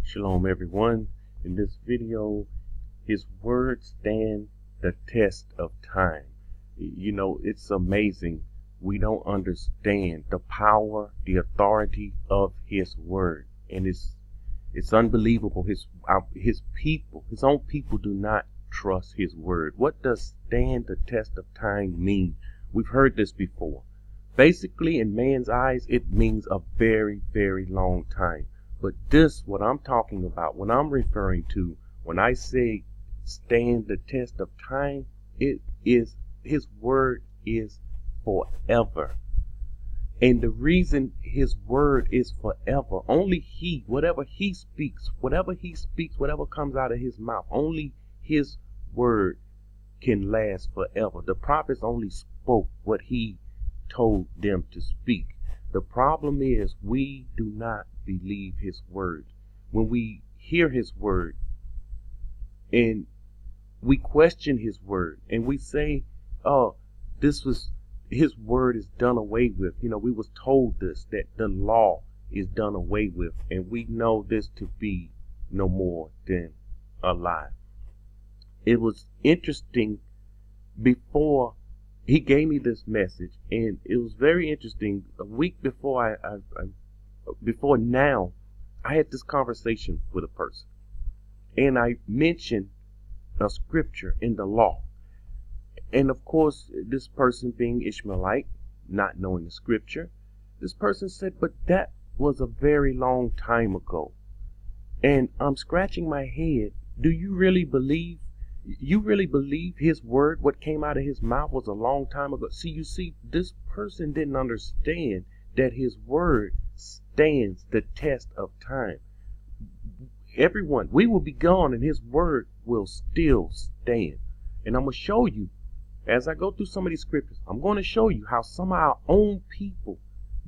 Shalom everyone. In this video, his words stand the test of time. You know, it's amazing. We don't understand the power, the authority of his word. And it's unbelievable. His people, his own people do not trust his word. What does stand the test of time mean? We've heard this before. Basically, in man's eyes, it means a very, very long time. But this, what I'm talking about, what I'm referring to, when I say stand the test of time, it is his word is forever. And the reason his word is forever, only whatever he speaks, whatever comes out of his mouth, only his word can last forever. The prophets only spoke what he told them to speak. The problem is we do not believe his word. When we hear his word and we question his word and we say, oh, his word is done away with. You know, we was told this, that the law is done away with, and we know this to be no more than a lie. It was interesting before he gave me this message, and it was very interesting. A week before before now, I had this conversation with a person, and I mentioned a scripture in the law. And of course, this person being Ishmaelite, not knowing the scripture, this person said, but that was a very long time ago. And I'm scratching my head. Do you really believe? You really believe his word, what came out of his mouth was a long time ago? You see, this person didn't understand that his word stands the test of time. Everyone, we will be gone and his word will still stand. And I'm going to show you, as I go through some of these scriptures, I'm going to show you how some of our own people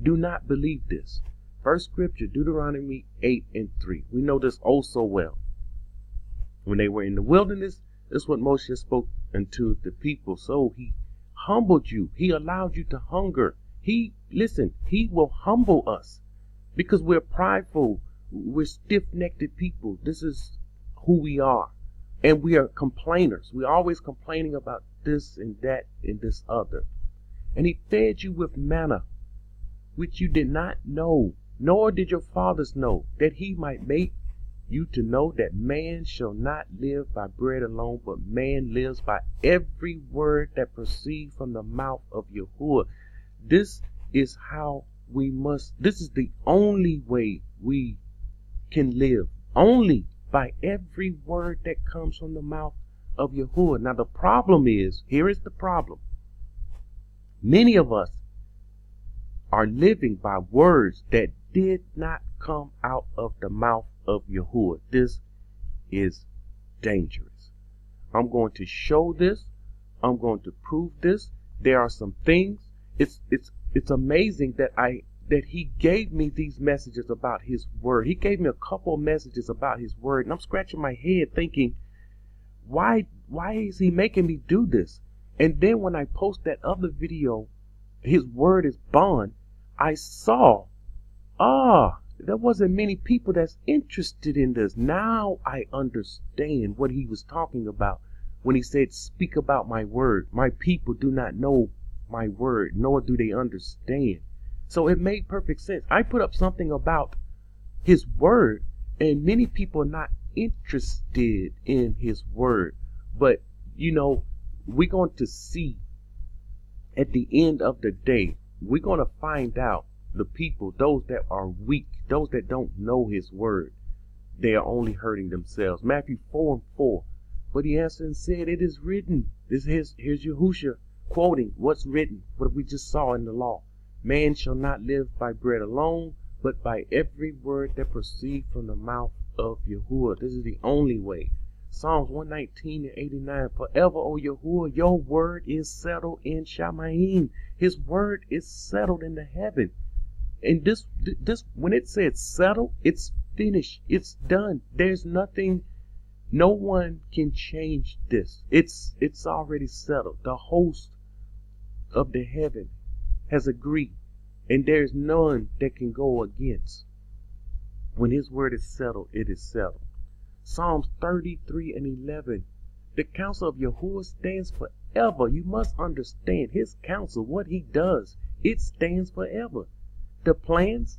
do not believe this. First scripture, Deuteronomy 8:3. We know this oh so well. When they were in the wilderness, this is what Moshe spoke unto the people. So he humbled you. He allowed you to hunger. He will humble us because we're prideful. We're stiff-necked people. This is who we are. And we are complainers. We're always complaining about this and that and this other. And he fed you with manna, which you did not know, nor did your fathers know, that he might make you to know that man shall not live by bread alone, but man lives by every word that proceeds from the mouth of Yahuah. This is how this is the only way we can live. Only by every word that comes from the mouth of Yahuah. Now the problem is, here is the problem. Many of us are living by words that did not come out of the mouth of Yahuah. This is dangerous. I'm going to show this. I'm going to prove this. There are some things. It's amazing that he gave me these messages about his word. He gave me a couple of messages about his word, and I'm scratching my head thinking, why is he making me do this? And then when I post that other video, his word is bond, I saw, there wasn't many people that's interested in this. Now I understand what he was talking about when he said, speak about my word. My people do not know my word, nor do they understand. So it made perfect sense. I put up something about his word, and many people are not interested in his word. But, you know, we're going to see at the end of the day, we're going to find out the people, those that are weak, those that don't know his word, they are only hurting themselves. Matthew 4:4. But he answered and said, it is written. Here's Yahushua quoting what's written, what we just saw in the law. Man shall not live by bread alone, but by every word that proceeds from the mouth of Yahuah. This is the only way. Psalms 119:89. Forever, O Yahuah, your word is settled in Shamayim. His word is settled in the heaven. And this, when it says settled, it's finished. It's done. There's nothing. No one can change this. It's already settled. The host of the heaven has agreed, and there's none that can go against. When his word is settled, it is settled. Psalms 33:11. The counsel of Yahuah stands forever. You must understand his counsel, what he does, it stands forever. The plans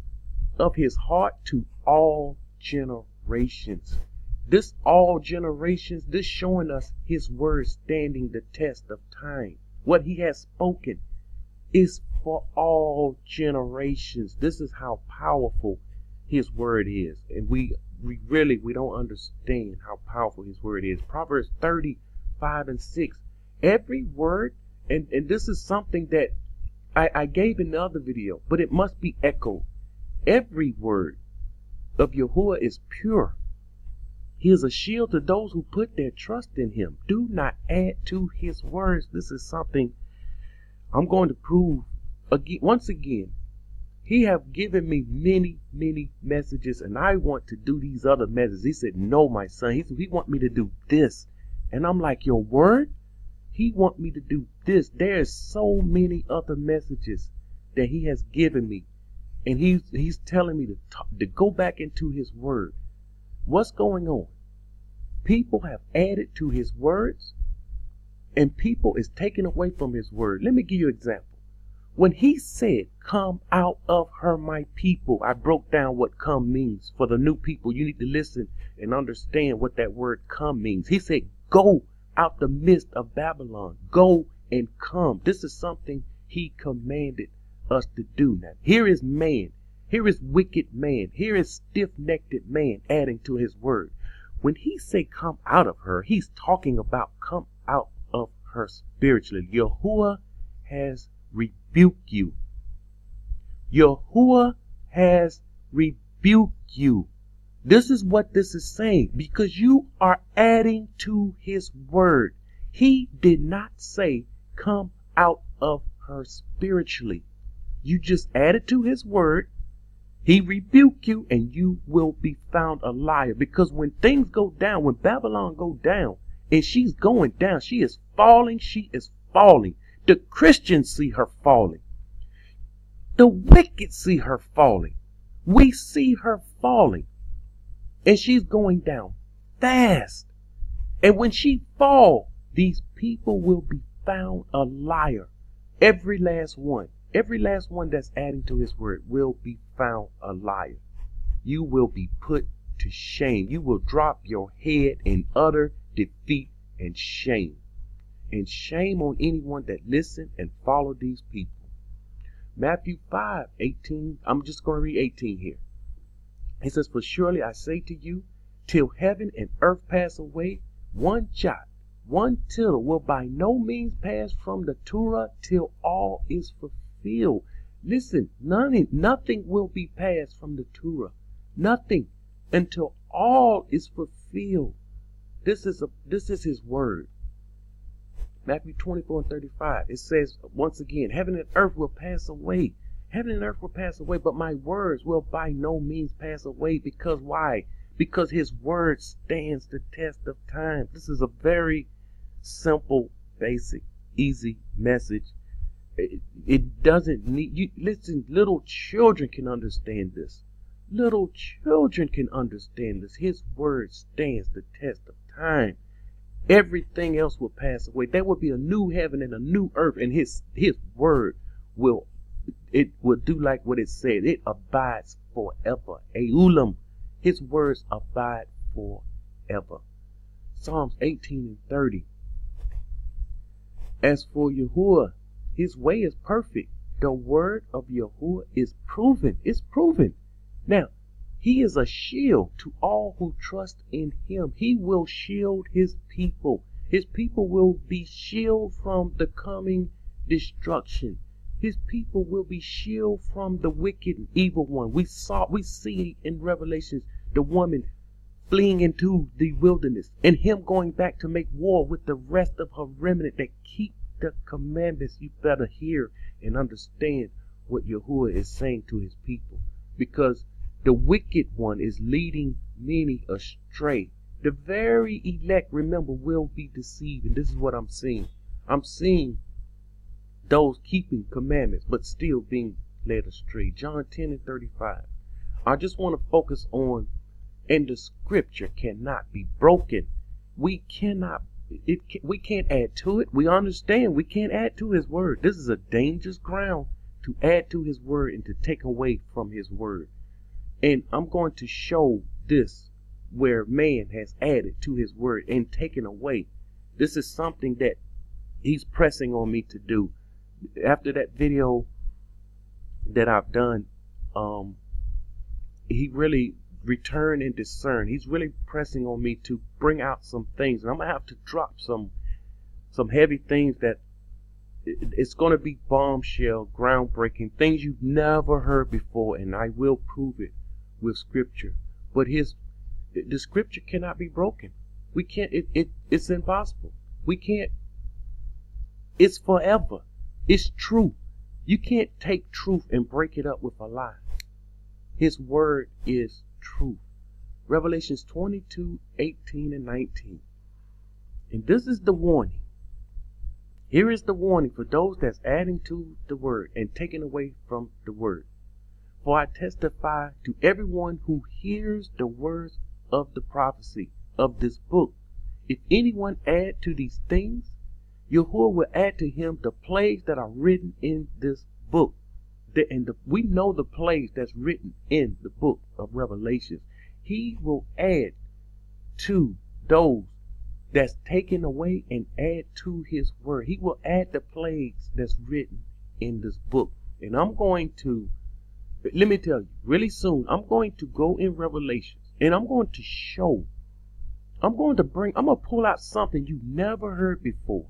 of his heart to all generations. This all generations, this showing us his word standing the test of time. What he has spoken is for all generations. This is how powerful his word is. And we don't understand how powerful his word is. Proverbs 35:6. Every word, and this is something that I gave in the other video, but it must be echoed. Every word of Yahuah is pure. He is a shield to those who put their trust in him. Do not add to his words. This is something I'm going to prove again. Once again, he have given me many, many messages, and I want to do these other messages. He said, no, my son. He said, he want me to do this. And I'm like, your word? He want me to do this. There's so many other messages that he has given me. And he's telling me to go back into his word. What's going on? People have added to his words, and people is taken away from his word. Let me give you an example. When he said, come out of her, my people, I broke down what come means. For the new people, you need to listen and understand what that word come means. He said, go out the midst of Babylon. Go and come. This is something he commanded us to do. Now, here is man. Here is wicked man. Here is stiff-necked man adding to his word. When he say come out of her, he's talking about come out of her spiritually. Yahuah has rebuked you. Yahuah has rebuked you. This is what this is saying, because you are adding to his word. He did not say come out of her spiritually. You just added to his word. He rebuked you, and you will be found a liar. Because when things go down, when Babylon go down, and she's going down, she is falling, The Christians see her falling. The wicked see her falling. We see her falling. And she's going down fast. And when she falls, these people will be found a liar. Every last one that's adding to his word will be found a liar. You will be put to shame. You will drop your head in utter defeat and shame. And shame on anyone that listen and follow these people. Matthew 5:18. I'm just going to read 18 here. It says, for surely I say to you, till heaven and earth pass away, one jot, one tittle will by no means pass from the Torah till all is fulfilled. Listen, nothing will be passed from the Torah. Nothing until all is fulfilled. This is his word. Matthew 24:35. It says once again, heaven and earth will pass away. Heaven and earth will pass away, but my words will by no means pass away. Because why? Because his word stands the test of time. This is a very simple, basic, easy message. It doesn't need you. Listen, little children can understand this. Little children can understand this. His word stands the test of time. Everything else will pass away. There will be a new heaven and a new earth, and his word will do like what it said. It abides forever. Eulam. His words abide forever. Psalms 18:30. As for Yahuah, his way is perfect. The word of Yahuah is proven. It's proven. Now, he is a shield to all who trust in him. He will shield his people. His people will be shielded from the coming destruction. His people will be shielded from the wicked and evil one. We see in Revelations the woman fleeing into the wilderness and him going back to make war with the rest of her remnant that keep the commandments. You better hear and understand what Yahuah is saying to his people, because the wicked one is leading many astray. The very elect, remember, will be deceived. And this is what I'm seeing. I'm seeing those keeping commandments but still being led astray. John 10:35. I just want to focus on, and the scripture cannot be broken. We cannot, we can't add to it. We understand we can't add to his word. This is a dangerous ground to add to his word and to take away from his word. And I'm going to show this where man has added to his word and taken away. This is something that he's pressing on me to do. After that video that I've done, he really returned and discern. He's really pressing on me to bring out some things, and I'm gonna have to drop some heavy things that it's gonna be bombshell, groundbreaking things you've never heard before, and I will prove it with scripture. But the scripture cannot be broken. We can't. It's impossible. We can't. It's forever. It's true. You can't take truth and break it up with a lie. His word is truth. Revelations 22:18 and 19. And this is the warning. Here is the warning for those that's adding to the word and taking away from the word. For I testify to everyone who hears the words of the prophecy of this book. If anyone add to these things, Yahuah will add to him the plagues that are written in this book. We know the plagues that's written in the book of Revelations. He will add to those that's taken away and add to his word. He will add the plagues that's written in this book. And I'm going to, let me tell you, really soon, I'm going to go in Revelations and I'm going to show, I'm going to pull out something you never heard before.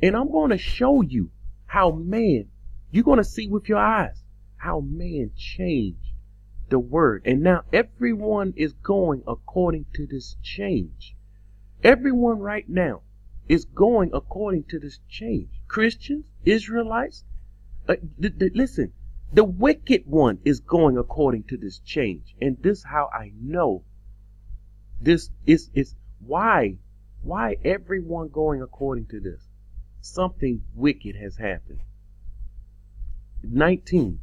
And I'm going to show you how man, you're going to see with your eyes how man changed the word. And now everyone is going according to this change. Everyone right now is going according to this change. Christians, Israelites, listen, the wicked one is going according to this change. And this is how I know this is why everyone going according to this. Something wicked has happened. 19.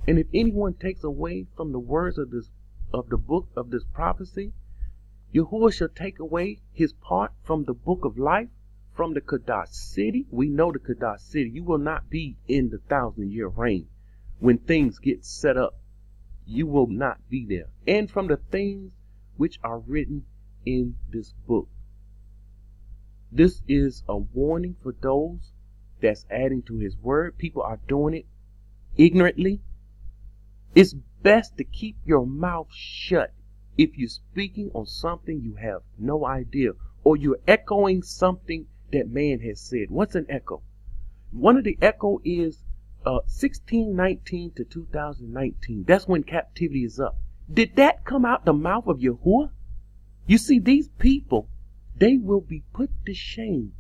And if anyone takes away from the words of the book of this prophecy, Yahuah shall take away his part from the book of life, from the Kadash city. We know the Kadash city. You will not be in the 1,000-year reign. When things get set up, you will not be there. And from the things which are written in this book. This is a warning for those that's adding to his word. People are doing it ignorantly. It's best to keep your mouth shut if you're speaking on something you have no idea, or you're echoing something that man has said. What's an echo? One of the echo is 1619 to 2019. That's when captivity is up. Did that come out the mouth of Yahuah? You see, these people, they will be put to shame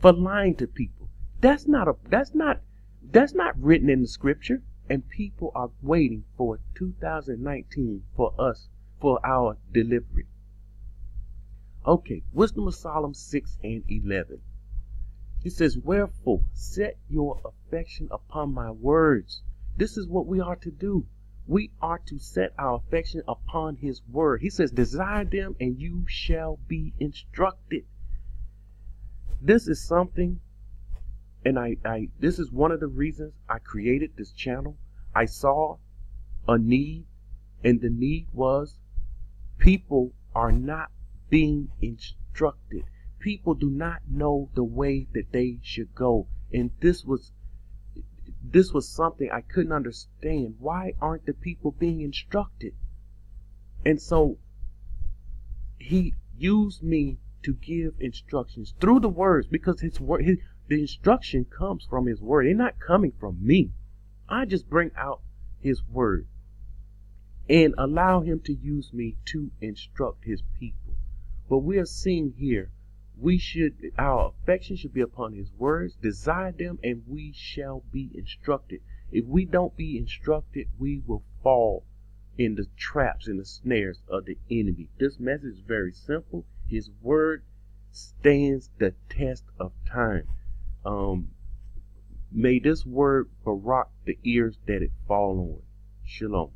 for lying to people. That's not written in the scripture, and people are waiting for 2019 for us, for our delivery. Okay, Wisdom of Solomon 6 and 11. It says, wherefore set your affection upon my words. This is what we are to do. We are to set our affection upon his word. He says, desire them and you shall be instructed. This is something, and this is one of the reasons I created this channel. I saw a need, and the need was people are not being instructed. People do not know the way that they should go. And this was something I couldn't understand. Why aren't the people being instructed? And so he used me to give instructions through the words, because his word, the instruction comes from his word. They're not coming from me. I just bring out his word and allow him to use me to instruct his people. But we are seeing here, our affection should be upon his words, desire them, and we shall be instructed. If we don't be instructed, we will fall in the traps and the snares of the enemy. This message is very simple. His word stands the test of time. May this word barak the ears that it fall on. Shalom.